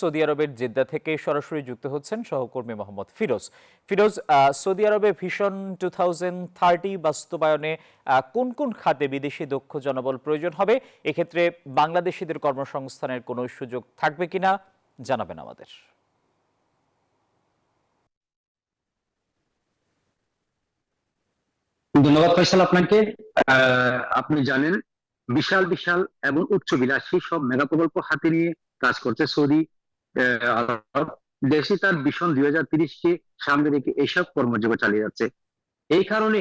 Saudi আরবের Jeddah থেকে সরাসরি যুক্ত হচ্ছেন সহকর্মী মোহাম্মদ ফিরোজ। ফিরোজ, সৌদি আরবে ভিশন 2030 বাস্তবায়নে কোন কোন খাতে বিদেশি দক্ষ জনবল প্রয়োজন হবে? এক্ষেত্রে বাংলাদেশিদের কর্মসংস্থানের কোনো সুযোগ থাকবে কিনা জানাবেন আমাদের। ধন্যবাদ ফয়সাল আপনাকে। আপনি জানেন, বিশাল বিশাল এবং উচ্চবিলাসী সব মেগা প্রকল্প হাতে নিয়ে কাজ করছে সৌদি আরব। দেশে তার ভিশন 2030-কে সামনে রেখে এইসব কর্মযজ্ঞ চালিয়ে যাচ্ছে। এই কারণে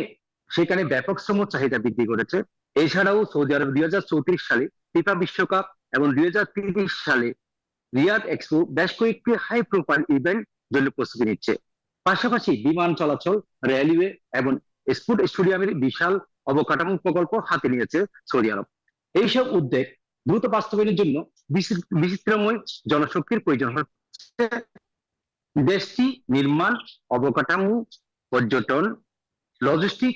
সেখানে ব্যাপক শ্রম চাহিদা বৃদ্ধি করেছে। এছাড়াও সৌদি আরব 2034 সালে ফিফা বিশ্বকাপ এবং 2030 সালে রিয়াদ এক্সপো বেশ কয়েকটি হাই প্রোফাইল ইভেন্ট জন্য প্রস্তুতি নিচ্ছে। পাশাপাশি বিমান চলাচল, রেলওয়ে এবং স্পোর্ট স্টেডিয়ামের বিশাল অবকাঠামো প্রকল্প হাতে নিয়েছে সৌদি আরব। এইসব উদ্যোগ দ্রুত বাস্তবায়নের জন্য বিচিত্রময় জনশক্তির প্রয়োজন হচ্ছে। দেশটি নির্মাণ, অবকাঠামো, পর্যটন, লজিস্টিক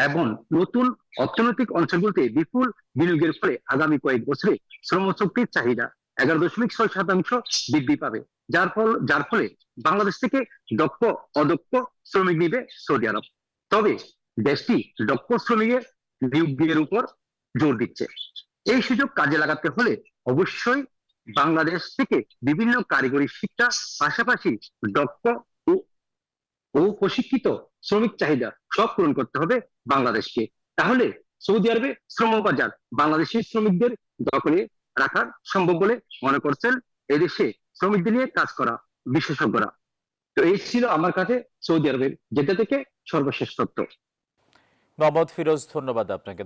এবং নতুন অর্থনৈতিক অঞ্চলগুলোতে বিপুল বিনিয়োগের ফলে আগামী কয়েক বছরে শ্রমশক্তির চাহিদা 11.6% বৃদ্ধি পাবে, যার ফলে বাংলাদেশ থেকে দক্ষ অদক্ষ শ্রমিক নিবে সৌদি আরব। তবে দেশটি দক্ষ শ্রমিকের নিয়োগের উপর জোর দিচ্ছে। এই সুযোগ কাজে লাগাতে হলে অবশ্যই বাংলাদেশ থেকে বিভিন্ন কারিগরি শিক্ষা, পাশাপাশি দক্ষ ও প্রশিক্ষিত শ্রমিক চাহিদা সব পূরণ করতে হবে বাংলাদেশকে। তাহলে সৌদি আরবে শ্রম বাজার বাংলাদেশি শ্রমিকদের দখলে রাখা সম্ভব বলে মনে করছেন এদেশে শ্রমিকদের নিয়ে কাজ করা বিশেষজ্ঞরা। তো এই ছিল আমার কাছে সৌদি আরবের জেদ্দা থেকে সর্বশেষ তথ্য। মোহাম্মদ ফিরোজ, ধন্যবাদ আপনাকে।